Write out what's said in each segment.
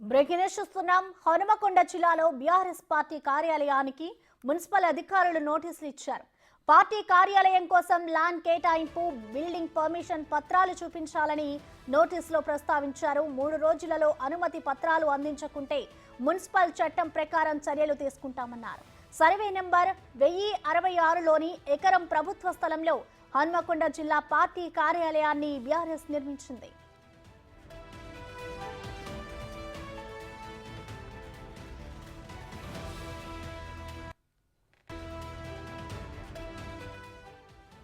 Breaking news చూస్తున్నాం. హనుమకొండ జిల్లాలో BRS party కార్యాలయానికి మున్సిపల్ అధికారులు నోటీసులు ఇచ్చారు. పార్టీ కార్యాలయం కోసం ల్యాండ్ కేటాయింపు, బిల్డింగ్ పర్మిషన్ పత్రాలు చూపించాలని నోటీసులో ప్రస్తావించారు. 3 రోజులలో అనుమతి పత్రాలు అందించకుంటే మున్సిపల్ చట్టం ప్రకారం చర్యలు తీసుకుంటామన్నారు. సర్వే నెంబర్ 1066లోని ఎకరం ప్రభుత్వ స్థలంలో హనుమకొండ జిల్లా పార్టీ కార్యాలయాన్ని బీఆర్ఎస్ నిర్మించింది.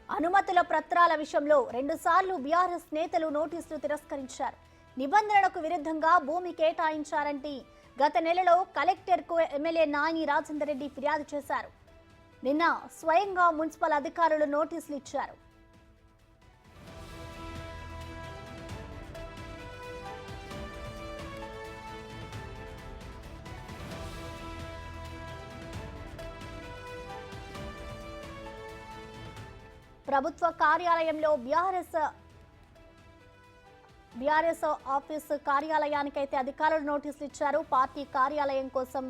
అనుమతుల పత్రాల విషయంలో 2 సార్లు బీఆర్ఎస్ నేతలు నోటీసులు తిరస్కరించారు. నిబంధనలకు విరుద్ధంగా భూమి కేటాయించారంటే గత నెలలో కలెక్టర్కు ఎమ్మెల్యే నాయని రాజేందర్ రెడ్డి ఫిర్యాదు చేశారు. నిన్న స్వయంగా మున్సిపల్ అధికారులు నోటీసులు ఇచ్చారు. ప్రభుత్వ కార్యాలయంలో బీఆర్ఎస్ ఆఫీస్ కార్యాలయానికైతే అధికారులు నోటీసులు ఇచ్చారు. పార్టీ కార్యాలయం కోసం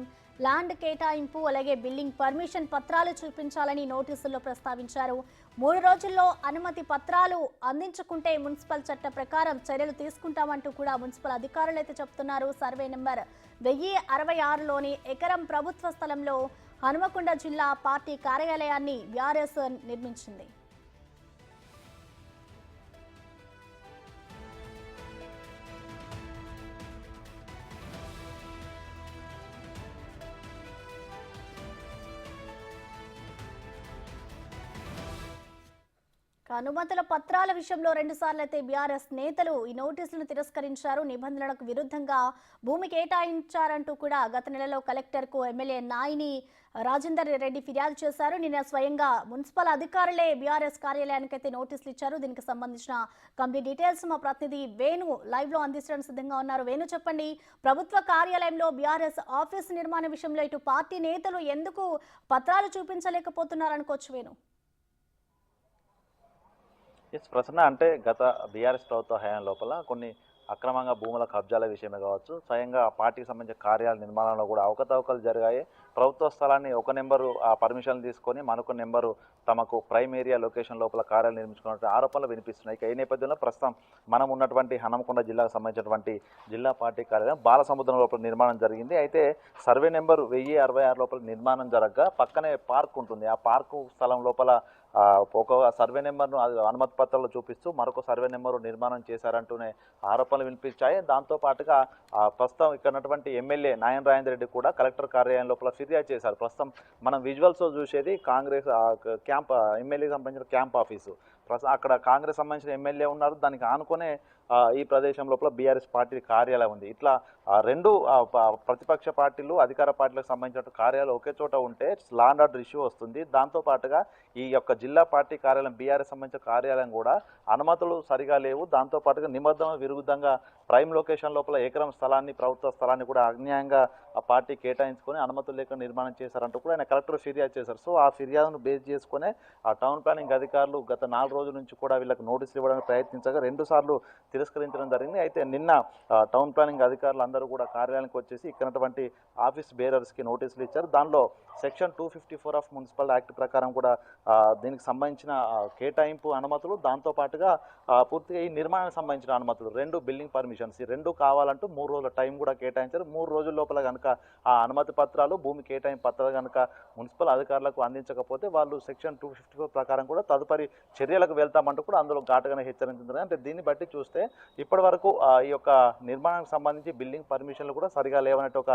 ల్యాండ్ కేటాయింపు, అలాగే బిల్డింగ్ పర్మిషన్ పత్రాలు చూపించాలని నోటీసుల్లో ప్రస్తావించారు. 3 రోజుల్లో అనుమతి పత్రాలు అందించకుంటే మున్సిపల్ చట్ట ప్రకారం చర్యలు తీసుకుంటామంటూ కూడా మున్సిపల్ అధికారులు అయితే చెప్తున్నారు. సర్వే నెంబర్ 1066లోని ఎకరం ప్రభుత్వ స్థలంలో హనుమకొండ జిల్లా పార్టీ కార్యాలయాన్ని బీఆర్ఎస్ నిర్మించింది. అనుమతుల పత్రాల విషయంలో 2 సార్లు అయితే బీఆర్ఎస్ నేతలు ఈ నోటీసులను తిరస్కరించారు. నిబంధనలకు విరుద్ధంగా భూమి కేటాయించారంటూ కూడా గత నెలలో కలెక్టర్కు ఎమ్మెల్యే నాయని రాజేందర్ రెడ్డి ఫిర్యాదు చేశారు. నిన్న స్వయంగా మున్సిపల్ అధికారులే బీఆర్ఎస్ కార్యాలయానికి అయితే నోటీసులు ఇచ్చారు. దీనికి సంబంధించిన కంప్లీట్ డీటెయిల్స్ మా ప్రతినిధి వేణు లైవ్ లో అందించడానికి సిద్ధంగా ఉన్నారు. వేణు, చెప్పండి, ప్రభుత్వ కార్యాలయంలో బీఆర్ఎస్ ఆఫీస్ నిర్మాణ విషయంలో ఇటు పార్టీ నేతలు ఎందుకు పత్రాలు చూపించలేకపోతున్నారు అనుకోవచ్చు వేణు? ప్రశ్న అంటే గత బీఆర్ఎస్ ప్రభుత్వ హయాం లోపల కొన్ని అక్రమంగా భూముల కబ్జాల విషయమే కావచ్చు, స్వయంగా పార్టీకి సంబంధించిన కార్యాలయ నిర్మాణంలో కూడా అవకతవకలు జరిగాయి. ప్రభుత్వ స్థలాన్ని ఒక నెంబరు పర్మిషన్లు తీసుకొని మరొక నెంబరు తమకు ప్రైమ్ ఏరియా లొకేషన్ లోపల కార్యాలయం నిర్మించుకున్న ఆరోపణలు వినిపిస్తున్నాయి. ఈ నేపథ్యంలో ప్రస్తుతం మనం ఉన్నటువంటి హనుమకొండ జిల్లాకు సంబంధించినటువంటి జిల్లా పార్టీ కార్యాలయం బాలసముద్రం లోపల నిర్మాణం జరిగింది. అయితే సర్వే నెంబర్ 1066 లోపల నిర్మాణం జరగగా పక్కనే పార్క్ ఉంటుంది. ఆ పార్కు స్థలం లోపల ఒక సర్వే నెంబర్ను అనుమతి పత్రాలు చూపిస్తూ మరొక సర్వే నెంబరు నిర్మాణం చేశారంటూనే ఆరోపణలు వినిపించాయి. దాంతోపాటుగా ప్రస్తుతం ఇక్కడ ఉన్నటువంటి ఎమ్మెల్యే నాయని రాజేందర్ రెడ్డి కూడా కలెక్టర్ కార్యాలయం లోపల ఫిర్యాదు చేశారు. ప్రస్తుతం మనం విజువల్స్ చూసేది కాంగ్రెస్ క్యాంప్, ఎమ్మెల్యేకి సంబంధించిన క్యాంప్ ఆఫీసు. అక్కడ కాంగ్రెస్ సంబంధించిన ఎమ్మెల్యే ఉన్నారు. దానికి ఆనుకునే ఈ ప్రదేశం లోపల బీఆర్ఎస్ పార్టీ కార్యాలయం ఉంది. ఇట్లా 2 ప్రతిపక్ష పార్టీలు, అధికార పార్టీలకు సంబంధించిన కార్యాలయం ఒకే చోట ఉంటే లా అండ్ ఆర్డర్ ఇష్యూ వస్తుంది. దాంతోపాటుగా ఈ యొక్క జిల్లా పార్టీ కార్యాలయం బీఆర్ఎస్ సంబంధించిన కార్యాలయం కూడా అనుమతులు సరిగా లేవు. దాంతోపాటుగా నిబంధనలకు విరుద్ధంగా ప్రైమ్ లొకేషన్ లోపల ఎకరం స్థలాన్ని, ప్రభుత్వ స్థలాన్ని కూడా అన్యాయంగా ఆ పార్టీ కేటాయించుకొని అనుమతులు లేక నిర్మాణం చేశారంటూ కూడా ఆయన కలెక్టర్ ఫిర్యాదు చేశారు. సో ఆ ఫిర్యాదును బేస్ చేసుకునే ఆ టౌన్ ప్లానింగ్ అధికారులు గత 4 రోజుల నుంచి కూడా వీళ్ళకి నోటీసులు ఇవ్వడానికి ప్రయత్నించగా 2 సార్లు తిరస్కరించడం జరిగింది. అయితే నిన్న టౌన్ ప్లానింగ్ అధికారులు అందరూ కూడా కార్యాలయానికి వచ్చేసి ఇక్కడటువంటి ఆఫీస్ బేరర్స్కి నోటీసులు ఇచ్చారు. దానిలో సెక్షన్ 254 ఆఫ్ మున్సిపల్ యాక్ట్ ప్రకారం కూడా దీనికి సంబంధించిన కేటాయింపు అనుమతులు, దాంతోపాటుగా పూర్తిగా ఈ నిర్మాణానికి సంబంధించిన అనుమతులు, 2 బిల్డింగ్ పర్మిషన్స్, ఈ 2 కావాలంటూ 3 రోజుల టైం కూడా కేటాయించారు. 3 రోజుల లోపల కనుక ఆ అనుమతి పత్రాలు, భూమి కేటాయింపు పత్రాలు కనుక మున్సిపల్ అధికారులకు అందించకపోతే వాళ్ళు సెక్షన్ 254 ప్రకారం కూడా తదుపరి చర్యలకు వెళ్తామంటూ కూడా అందులో ఘాటుగానే హెచ్చరించారు. అంటే దీన్ని బట్టి చూస్తే ఇప్పటి వరకు ఈ యొక్క నిర్మాణానికి సంబంధించి బిల్డింగ్ పర్మిషన్లు కూడా సరిగా లేవనట్టు ఒక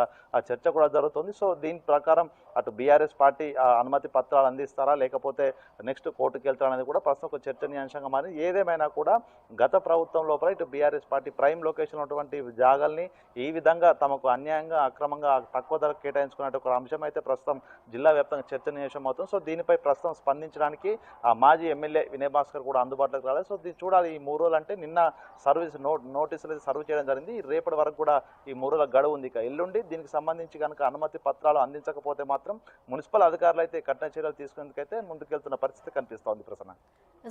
చర్చ కూడా జరుగుతుంది. సో దీని ప్రకారం అటు బీఆర్ఎస్ పార్టీ అనుమతి పత్రాలు అందిస్తారా లేకపోతే నెక్స్ట్ కోర్టుకు వెళ్తారనేది కూడా ప్రస్తుతం ఒక చర్చనీయాంశంగా మారింది. ఏదేమైనా కూడా గత ప్రభుత్వం లోపల ఇటు బీఆర్ఎస్ పార్టీ ప్రైమ్ లొకేషన్ ఉన్నటువంటి జాగాల్ని ఈ విధంగా తమకు అన్యాయంగా, అక్రమంగా తక్కువ ధరకు కేటాయించుకున్నట్టు ఒక అంశం అయితే ప్రస్తుతం జిల్లా వ్యాప్తంగా చర్చనీయాంశం అవుతుంది. సో దీనిపై ప్రస్తుతం స్పందించడానికి మాజీ ఎమ్మెల్యే వినయ్ భాస్కర్ కూడా అందుబాటులోకి రాలేదు. సో దీన్ని చూడాలి. ఈ 3 రోజులు అంటే నిన్న నోటీసులు సర్వ్ చేయడం జరిగింది. రేపటి వరకు కూడా ఈ 3 రోజుల గడువు ఉంది. ఇక ఎల్లుండి దీనికి సంబంధించి కనుక అనుమతి పత్రాలు అందించకపోతే మాత్రం మున్సిపల్ అధికారులు అయితే కఠిన చర్యలు తీసుకునేందుకైతే ముందుకెళ్తున్న పరిస్థితి కనిపిస్తోంది ప్రసన్న.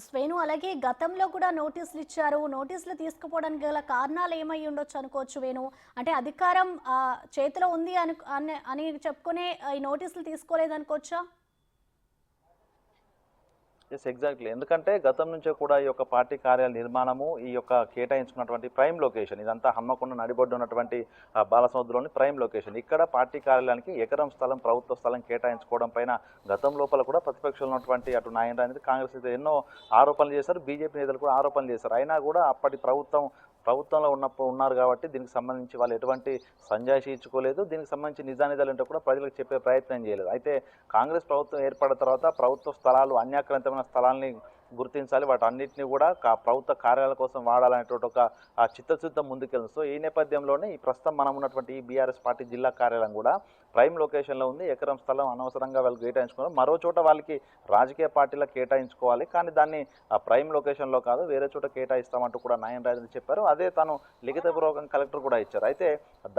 శ్వేను, అలాగే గతంలో కూడా నోటీసులు ఇచ్చారు. నోటీసులు తీసుకుపోవడానికి గల కారణాలు ఏమై ఉండొచ్చు అనుకోవచ్చు వేణు? అంటే అధికారం చేతిలో ఉంది అని చెప్పుకునే ఈ నోటీసులు తీసుకోలేదనుకోవచ్చా? Yes, exactly. ఎందుకంటే గతం నుంచే కూడా ఈ యొక్క పార్టీ కార్యాలయ నిర్మాణము, ఈ యొక్క కేటాయించుకున్నటువంటి ప్రైమ్ లొకేషన్, ఇదంతా హన్మకొండ నడిబొడ్డు ఉన్నటువంటి బాలసముద్రంలోని ప్రైమ్ లొకేషన్. ఇక్కడ పార్టీ కార్యాలయానికి ఎకరం స్థలం, ప్రభుత్వ స్థలం కేటాయించుకోవడం పైన గతం లోపల కూడా ప్రతిపక్షంలో ఉన్నటువంటి అటు నాయన అనేది కాంగ్రెస్ నేతలు ఎన్నో ఆరోపణలు చేశారు, బీజేపీ నేతలు కూడా ఆరోపణలు చేశారు. అయినా కూడా అప్పటి ప్రభుత్వంలో ఉన్నారు కాబట్టి దీనికి సంబంధించి వాళ్ళు ఎటువంటి సంజాయిషి ఇచ్చుకోలేదు. దీనికి సంబంధించి నిజానిజాలు అంటే కూడా ప్రజలకు చెప్పే ప్రయత్నం చేయలేదు. అయితే కాంగ్రెస్ ప్రభుత్వం ఏర్పడిన తర్వాత ప్రభుత్వ స్థలాలు, అన్యాక్రాంతమైన స్థలాల్ని గుర్తించాలి, వాటి అన్నింటినీ కూడా ప్రభుత్వ కార్యాలయాల కోసం వాడాలనేటువంటి ఒక చిత్తశుద్ధం ముందుకెళ్తుంది. సో ఈ నేపథ్యంలోనే ఈ ప్రస్తుతం మనం ఉన్నటువంటి ఈ బీఆర్ఎస్ పార్టీ జిల్లా కార్యాలయం కూడా ప్రైమ్ లొకేషన్లో ఉంది. ఎకరం స్థలం అనవసరంగా వాళ్ళు కేటాయించుకోవాలి, మరో చోట వాళ్ళకి రాజకీయ పార్టీలకు కేటాయించుకోవాలి, కానీ దాన్ని ప్రైమ్ లొకేషన్లో కాదు వేరే చోట కేటాయిస్తామంటూ కూడా నాయన రాజేంద్ర చెప్పారు. అదే తాను లిఖితపూర్వకంగా కలెక్టర్ కూడా ఇచ్చారు. అయితే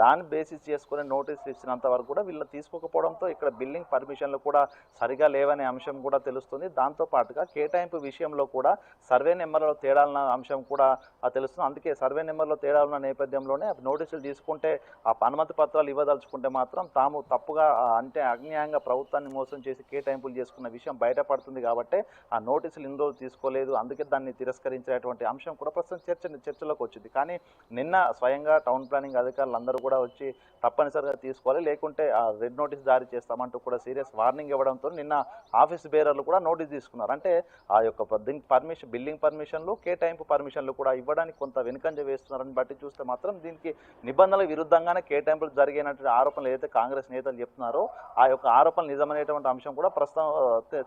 దాన్ని బేసిస్ చేసుకుని నోటీసులు ఇచ్చినంత వరకు కూడా వీళ్ళు తీసుకోకపోవడంతో ఇక్కడ బిల్డింగ్ పర్మిషన్లు కూడా సరిగా లేవనే అంశం కూడా తెలుస్తుంది. దాంతో పాటుగా కేటాయింపు విషయంలో కూడా సర్వే నెంబర్లో తేడాలన్న అంశం కూడా తెలుస్తుంది. అందుకే సర్వే నెంబర్లో తేడాలున్న నేపథ్యంలోనే నోటీసులు తీసుకుంటే ఆ అనుమతి పత్రాలు ఇవ్వదలుచుకుంటే మాత్రం తాము తప్పుగా అంటే అన్యాయంగా ప్రభుత్వాన్ని మోసం చేసి కేటాయింపులు చేసుకున్న విషయం బయటపడుతుంది కాబట్టి ఆ నోటీసులు ఇన్ని రోజులు తీసుకోలేదు, అందుకే దాన్ని తిరస్కరించేటువంటి అంశం కూడా ప్రస్తుతం చర్చలోకి వచ్చింది. కానీ నిన్న స్వయంగా టౌన్ ప్లానింగ్ అధికారులు అందరూ కూడా వచ్చి తప్పనిసరిగా తీసుకోవాలి, లేకుంటే ఆ రెడ్ నోటీస్ జారీ చేస్తామంటూ కూడా సీరియస్ వార్నింగ్ ఇవ్వడంతో నిన్న ఆఫీస్ బేరర్లు కూడా నోటీస్ తీసుకున్నారు. అంటే ఆ యొక్క దీనికి బిల్డింగ్ పర్మిషన్లు, కేటాయింపు పర్మిషన్లు కూడా ఇవ్వడానికి కొంత వెనుకంజ వేస్తున్నారని బట్టి చూస్తే మాత్రం దీనికి నిబంధనలకు విరుద్ధంగానే కేటాయింపులు జరిగినటువంటి ఆరోపణలు ఏదైతే కాంగ్రెస్ నేతలు చెప్తున్నారో ఆ యొక్క ఆరోపణలు నిజమనేటువంటి అంశం కూడా ప్రస్తుతం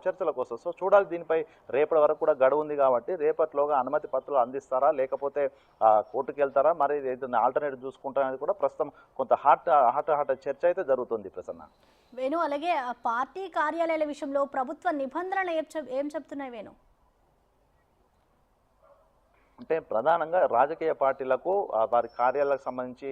చర్చలకు వస్తుంది. సో చూడాలి, దీనిపై రేపటి వరకు కూడా గడువు ఉంది కాబట్టి రేపటిలోగా అనుమతి పత్రాలు అందిస్తారా, లేకపోతే కోర్టుకు వెళ్తారా, మరి ఏదైతే ఆల్టర్నేటివ్ చూసుకుంటారనేది కూడా ప్రస్తుతం కొంత హాట్ చర్చ అయితే జరుగుతుంది ప్రసన్న. వేణు, అలాగే పార్టీ కార్యాలయాల విషయంలో ప్రభుత్వ నిబంధనలు ఏం చెప్తున్నాయి వేణు? అంటే ప్రధానంగా రాజకీయ పార్టీలకు వారి కార్యాలయాలకు సంబంధించి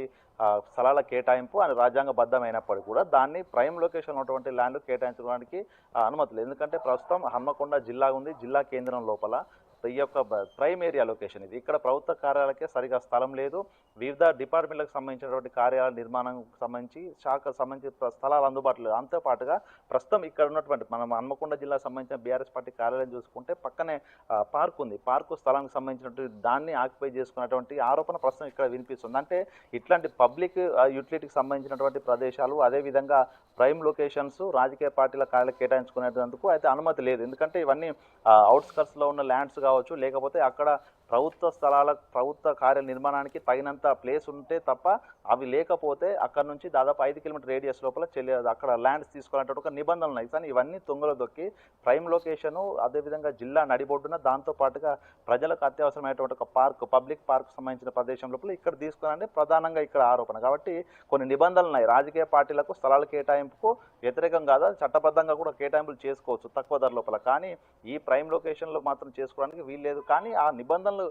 స్థలాల కేటాయింపు అని రాజ్యాంగబద్ధమైనప్పటికీ కూడా దాన్ని ప్రైమ్ లొకేషన్ ఉన్నటువంటి ల్యాండ్ కేటాయించడానికి అనుమతులు. ఎందుకంటే ప్రస్తుతం హన్మకొండ జిల్లా ఉంది, జిల్లా కేంద్రం లోపల ఈ యొక్క ప్రైమ్ ఏరియా లొకేషన్ ఇది. ఇక్కడ ప్రభుత్వ కార్యాలయకే సరిగా స్థలం లేదు, వివిధ డిపార్ట్మెంట్లకు సంబంధించినటువంటి కార్యాలయ నిర్మాణం శాఖకు సంబంధించి స్థలాలు అందుబాటులో లేదు. అంతేపాటుగా ప్రస్తుతం ఇక్కడ ఉన్నటువంటి మనం హన్మకొండ జిల్లాకు సంబంధించిన బీఆర్ఎస్ పార్టీ కార్యాలయం చూసుకుంటే పక్కనే పార్క్ ఉంది, పార్కు స్థలానికి సంబంధించినటువంటి దాన్ని ఆక్యుపై చేసుకున్నటువంటి ఆరోపణ ప్రస్తుతం ఇక్కడ వినిపిస్తుంది. అంటే ఇట్లాంటి పబ్లిక్ యూటిలిటీకి సంబంధించినటువంటి ప్రదేశాలు, అదేవిధంగా ప్రైమ్ లొకేషన్స్ రాజకీయ పార్టీల కార్యాలయం కేటాయించుకునేందుకు అయితే అనుమతి లేదు. ఎందుకంటే ఇవన్నీ అవుట్స్కట్స్లో ఉన్న ల్యాండ్స్ కావచ్చు, లేకపోతే అక్కడ ప్రభుత్వ ప్రభుత్వ కార్య నిర్మాణానికి తగినంత ప్లేస్ ఉంటే తప్ప, అవి లేకపోతే అక్కడ నుంచి దాదాపు 5 కిలోమీటర్ రేడియస్ లోపల అక్కడ ల్యాండ్స్ తీసుకోవాలంటే ఒక నిబంధనలు ఉన్నాయి. కానీ ఇవన్నీ తొంగలో దొక్కి ప్రైమ్ లొకేషను, అదేవిధంగా జిల్లా నడిబొడ్డున దాంతోపాటుగా ప్రజలకు అత్యవసరమైనటువంటి ఒక పబ్లిక్ పార్క్ సంబంధించిన ప్రదేశం లోపల ఇక్కడ తీసుకోవాలంటే ప్రధానంగా ఇక్కడ ఆరోపణ. కాబట్టి కొన్ని నిబంధనలు ఉన్నాయి, రాజకీయ పార్టీలకు స్థలాల కేటాయింపుకు వ్యతిరేకం కాదా, చట్టబద్ధంగా కూడా కేటాయింపులు చేసుకోవచ్చు తక్కువ ధర లోపల, కానీ ఈ ప్రైమ్ లొకేషన్లో మాత్రం చేసుకోవడానికి వీల్లేదు. కానీ ఆ నిబంధనలు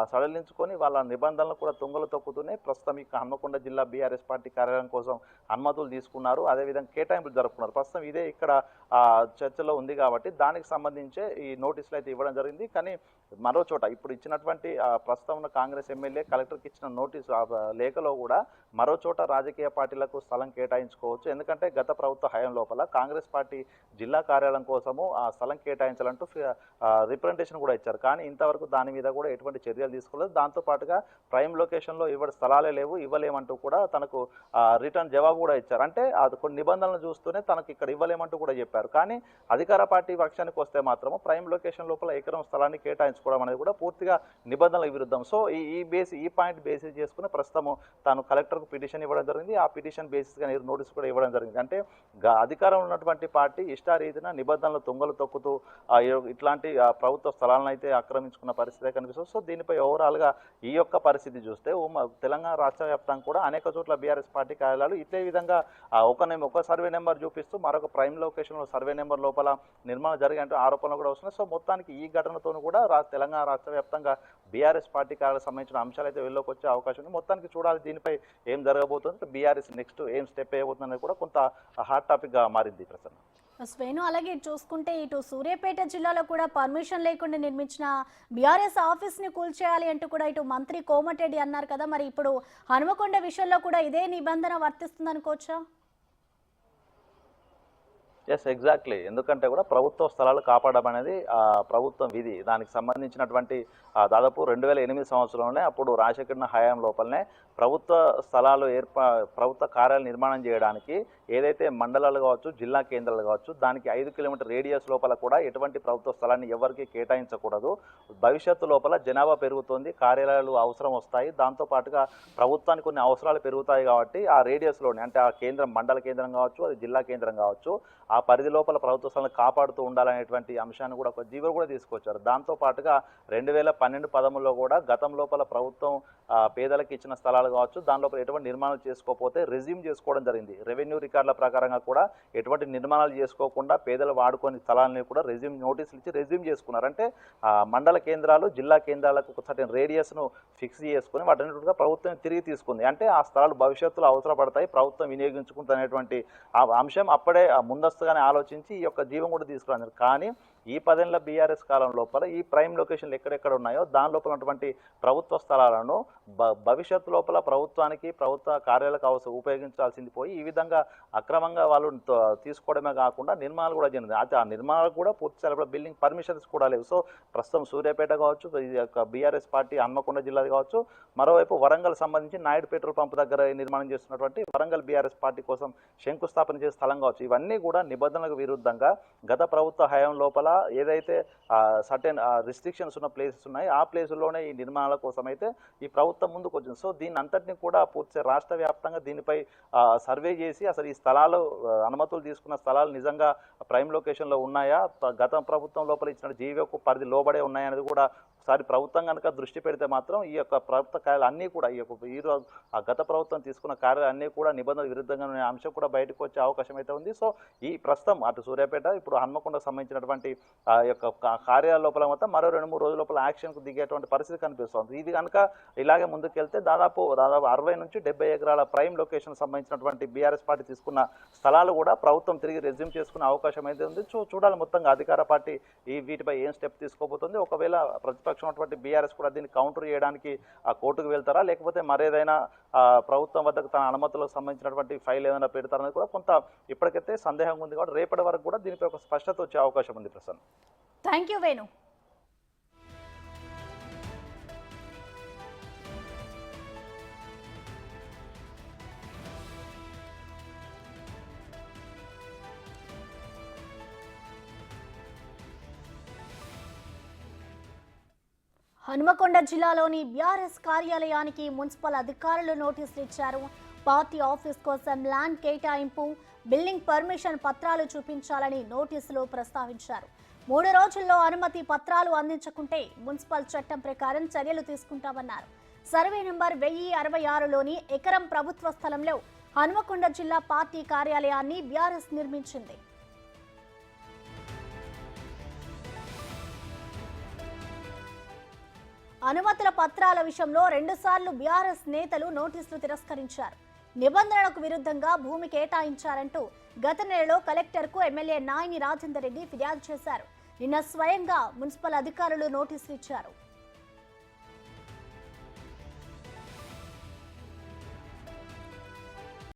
సడలించుకొని వాళ్ళ నిబంధనలు కూడా తుంగలు తొక్కుతూనే ప్రస్తుతం ఇక హన్మకొండ జిల్లా బీఆర్ఎస్ పార్టీ కార్యాలయం కోసం అనుమతులు తీసుకున్నారు, అదేవిధంగా కేటాయింపులు జరుపుకున్నారు. ప్రస్తుతం ఇదే ఇక్కడ చర్చలో ఉంది కాబట్టి దానికి సంబంధించే ఈ నోటీసులు అయితే ఇవ్వడం జరిగింది. కానీ మరో చోట ఇప్పుడు ఇచ్చినటువంటి ప్రస్తుతం ఉన్న కాంగ్రెస్ ఎమ్మెల్యే కలెక్టర్కి ఇచ్చిన నోటీసు లేఖలో కూడా మరో చోట రాజకీయ పార్టీలకు స్థలం కేటాయించుకోవచ్చు, ఎందుకంటే గత ప్రభుత్వ హయాం లోపల కాంగ్రెస్ పార్టీ జిల్లా కార్యాలయం కోసము ఆ స్థలం కేటాయించాలంటూ రిప్రజెంటేషన్ కూడా ఇచ్చారు. కానీ ఇంతవరకు దాని మీద కూడా ఎటువంటి చర్యలు తీసుకోలేదు. దాంతోపాటుగా ప్రైమ్ లొకేషన్లో స్థలాలే లేవు, ఇవ్వలేమంటూ కూడా తనకు రిటర్న్ జవాబు కూడా ఇచ్చారు. అంటే అది కొన్ని నిబంధనలు చూస్తూనే తనకు ఇక్కడ ఇవ్వలేమంటూ కూడా చెప్పారు. కానీ అధికార పార్టీ పక్షానికి వస్తే మాత్రము ప్రైమ్ లొకేషన్ లోపల ఎకరం స్థలాన్ని కేటాయించుకోవడం అనేది కూడా పూర్తిగా నిబంధనలకు విరుద్ధం. సో ఈ పాయింట్ బేసిస్ చేసుకుని ప్రస్తుతము తాను కలెక్టర్కు పిటిషన్ ఇవ్వడం జరిగింది. ఆ పిటిషన్ బేసిస్గా నోటీస్ కూడా ఇవ్వడం జరిగింది. అంటే అధికారంలో ఉన్నటువంటి పార్టీ ఇష్టారీతిన నిబంధనలు తొంగలు తొక్కుతూ ఇట్లాంటి ప్రభుత్వ స్థలాలను అయితే ఆక్రమించుకున్న పరిస్థితి కనిపిస్తుంది. సో దీని దీనిపై ఓవరాల్గా ఈ యొక్క పరిస్థితి చూస్తే తెలంగాణ రాష్ట్ర వ్యాప్తంగా కూడా అనేక చోట్ల బీఆర్ఎస్ పార్టీ కార్యాలయాలు ఇదే విధంగా ఒక సర్వే నెంబర్ చూపిస్తూ మరొక ప్రైమ్ లొకేషన్లో సర్వే నెంబర్ లోపల నిర్మాణం జరిగే ఆరోపణలు కూడా వస్తున్నాయి. సో మొత్తానికి ఈ ఘటనతో కూడా తెలంగాణ రాష్ట్ర వ్యాప్తంగా బీఆర్ఎస్ పార్టీ కార్యాలకు సంబంధించిన అంశాలు అయితే వెళ్ళలోకి వచ్చే అవకాశం ఉంది. మొత్తానికి చూడాలి దీనిపై ఏం జరగబోతుంది, బీఆర్ఎస్ నెక్స్ట్ ఏం స్టెప్ వేయబోతుంది అనేది కూడా కొంత హాట్ టాపిక్గా మారింది ప్రసన్న. శ్వేను, అలాగే చూసుకుంటే ఇటు సూర్యాపేట జిల్లాలో కూడా పర్మిషన్ లేకుండా నిర్మించిన బీఆర్ఎస్ ఆఫీస్ని కూల్చేయాలి అంటూ కూడా ఇటు మంత్రి కోమటిరెడ్డి అన్నారు కదా, మరి ఇప్పుడు హనుమకొండ విషయంలో కూడా ఇదే నిబంధన వర్తిస్తుంది అనుకోవచ్చా? Yes, exactly. ఎందుకంటే కూడా ప్రభుత్వ స్థలాలు కాపాడడం అనేది ప్రభుత్వం విధి. దానికి సంబంధించినటువంటి దాదాపు 2008 సంవత్సరంలోనే అప్పుడు రాజశేఖర హయాం లోపలనే ప్రభుత్వ స్థలాలు ప్రభుత్వ కార్యాలయాలు నిర్మాణం చేయడానికి ఏదైతే మండలాలు కావచ్చు, జిల్లా కేంద్రాలు కావచ్చు, దానికి 5 కిలోమీటర్ రేడియస్ లోపల కూడా ఎటువంటి ప్రభుత్వ స్థలాన్ని ఎవరికి కేటాయించకూడదు. భవిష్యత్తు లోపల జనాభా పెరుగుతుంది, కార్యాలయాలు అవసరం వస్తాయి, దాంతోపాటుగా ప్రభుత్వానికి కొన్ని అవసరాలు పెరుగుతాయి కాబట్టి ఆ రేడియస్లోనే అంటే ఆ కేంద్రం మండల కేంద్రం కావచ్చు, అది జిల్లా కేంద్రం కావచ్చు, ఆ పరిధి లోపల ప్రభుత్వ స్థలాలను కాపాడుతూ ఉండాలనేటువంటి అంశాన్ని కూడా ఒక జీవో కూడా తీసుకొచ్చారు. దాంతోపాటుగా 2012-13లో కూడా గతం లోపల ప్రభుత్వం పేదలకు ఇచ్చిన స్థలాలు కావచ్చు, దాని లోపల ఎటువంటి నిర్మాణాలు చేసుకోకపోతే రెజ్యూమ్ చేసుకోవడం జరిగింది. రెవెన్యూ రికార్డుల ప్రకారంగా కూడా ఎటువంటి నిర్మాణాలు చేసుకోకుండా పేదలు వాడుకొని స్థలాలని కూడా రెజ్యూమ్ నోటీసులు ఇచ్చి రెజ్యూమ్ చేసుకున్నారు. అంటే మండల కేంద్రాలు, జిల్లా కేంద్రాలకు ఒక సర్టెన్ రేడియస్ను ఫిక్స్ చేసుకుని వాటన్నిటిగా ప్రభుత్వం తిరిగి తీసుకుంది. అంటే ఆ స్థలాలు భవిష్యత్తులో అవసరపడతాయి, ప్రభుత్వం వినియోగించుకుంటున్నటువంటి ఆ అంశం అప్పుడే ముందస్తుగానే ఆలోచించి ఈ యొక్క జీవం కూడా తీసుకున్నారు. కానీ ఈ 10 ఏళ్ల బీఆర్ఎస్ కాలం లోపల ఈ ప్రైమ్ లొకేషన్లు ఎక్కడెక్కడ ఉన్నాయో దాని లోపల ఉన్నటువంటి ప్రభుత్వ స్థలాలను భవిష్యత్తు లోపల ప్రభుత్వానికి, ప్రభుత్వ కార్యాలకు ఉపయోగించాల్సింది పోయి ఈ విధంగా అక్రమంగా వాళ్ళు తీసుకోవడమే కాకుండా నిర్మాణాలు కూడా జరిగింది. అయితే ఆ నిర్మాణాలు కూడా పూర్తి స్థాయిలో బిల్డింగ్ పర్మిషన్స్ కూడా లేవు. సో ప్రస్తుతం సూర్యాపేట కావచ్చు, బీఆర్ఎస్ పార్టీ హన్మకొండ జిల్లా కావచ్చు, మరోవైపు వరంగల్ సంబంధించి నాయుడు పెట్రోల్ పంప్ దగ్గర నిర్మాణం చేస్తున్నటువంటి వరంగల్ బీఆర్ఎస్ పార్టీ కోసం శంకుస్థాపన చేసే స్థలం కావచ్చు, ఇవన్నీ కూడా నిబంధనలకు విరుద్ధంగా గత ప్రభుత్వ హయాం లోపల ఏదైతే సర్టెన్ రిస్ట్రిక్షన్స్ ఉన్న ప్లేసెస్ ఉన్నాయి ఆ ప్లేసుల్లోనే ఈ నిర్మాణాల కోసం అయితే ఈ ప్రభుత్వం ముందుకు వచ్చింది. సో దీన్ని అంతటినీ కూడా పూర్తి రాష్ట్ర వ్యాప్తంగా దీనిపై సర్వే చేసి అసలు ఈ స్థలాలు అనుమతులు తీసుకున్న స్థలాలు నిజంగా ప్రైమ్ లొకేషన్లో ఉన్నాయా, గత ప్రభుత్వం లోపల ఇచ్చిన జీవోకు పరిధి లోబడే ఉన్నాయనేది కూడా ఒకసారి ప్రభుత్వం కనుక దృష్టి పెడితే మాత్రం ఈ యొక్క ప్రభుత్వ కార్యాలు అన్నీ కూడా ఈరోజు ఆ గత ప్రభుత్వం తీసుకున్న కార్యాలు అన్నీ కూడా నిబంధనల విరుద్ధంగా ఉన్న అంశం కూడా బయటకు వచ్చే అవకాశం అయితే ఉంది. సో ఈ ప్రస్తుతం అటు సూర్యాపేట, ఇప్పుడు హన్మకొండకు సంబంధించినటువంటి ఆ యొక్క కార్యాలయ లోపల మొత్తం మరో 2-3 రోజుల లోపల యాక్షన్కు దిగేటువంటి పరిస్థితి కనిపిస్తుంది. ఇది కనుక ఇలాగే ముందుకెళ్తే దాదాపు 60 నుంచి 70 ఎకరాల ప్రైమ్ లొకేషన్ సంబంధించినటువంటి బీఆర్ఎస్ పార్టీ తీసుకున్న స్థలాలు కూడా ప్రభుత్వం తిరిగి రెజ్యూమ్ చేసుకునే అవకాశం అయితే ఉంది. చూడాలి మొత్తంగా అధికార పార్టీ వీటిపై ఏం స్టెప్ తీసుకోబోతుంది. ఒకవేళ ప్రతిపక్షం ఉన్నటువంటి బీఆర్ఎస్ కూడా దీన్ని కౌంటర్ చేయడానికి ఆ కోర్టుకు వెళ్తారా, లేకపోతే మరేదైనా ప్రభుత్వం వద్దకు తన అనుమతులకు సంబంధించినటువంటి ఫైల్ ఏదైనా పెడతారనేది కూడా కొంత ఇప్పటికైతే సందేహంగా ఉంది. కాబట్టి రేపటి వరకు కూడా దీనిపై ఒక స్పష్టత వచ్చే అవకాశం ఉంది. Prasanna, thank you Venu. హనుమకొండ జిల్లాలోని బీఆర్ఎస్ కార్యాలయానికి మున్సిపల్ అధికారులు నోటీసులు ఇచ్చారు. పార్టీ ఆఫీస్ కోసం ల్యాండ్ కేటాయింపు, బిల్డింగ్ పర్మిషన్ పత్రాలు చూపించాలని నోటీసులు ప్రస్తావించారు. 3 రోజుల్లో అనుమతి పత్రాలు అందించకుంటే మున్సిపల్ చట్టం ప్రకారం చర్యలు తీసుకుంటామన్నారు. సర్వే నంబర్ 1066లోని ఎకరం ప్రభుత్వ స్థలంలో హనుమకొండ జిల్లా పార్టీ కార్యాలయాన్ని బీఆర్ఎస్ నిర్మించింది. అనుమతుల పత్రాల విషయంలో 2 సార్లు బీఆర్ఎస్ నేతలు నోటీసులు తిరస్కరించారు. నిబంధనలకు విరుద్ధంగా భూమి కేటాయించారంటూ గత నెలలో కలెక్టర్కు ఎమ్మెల్యే నాయిని రాజేందర్ రెడ్డి ఫిర్యాదు చేశారు. నిన్న స్వయంగా మున్సిపల్ అధికారులు నోటీసులు ఇచ్చారు.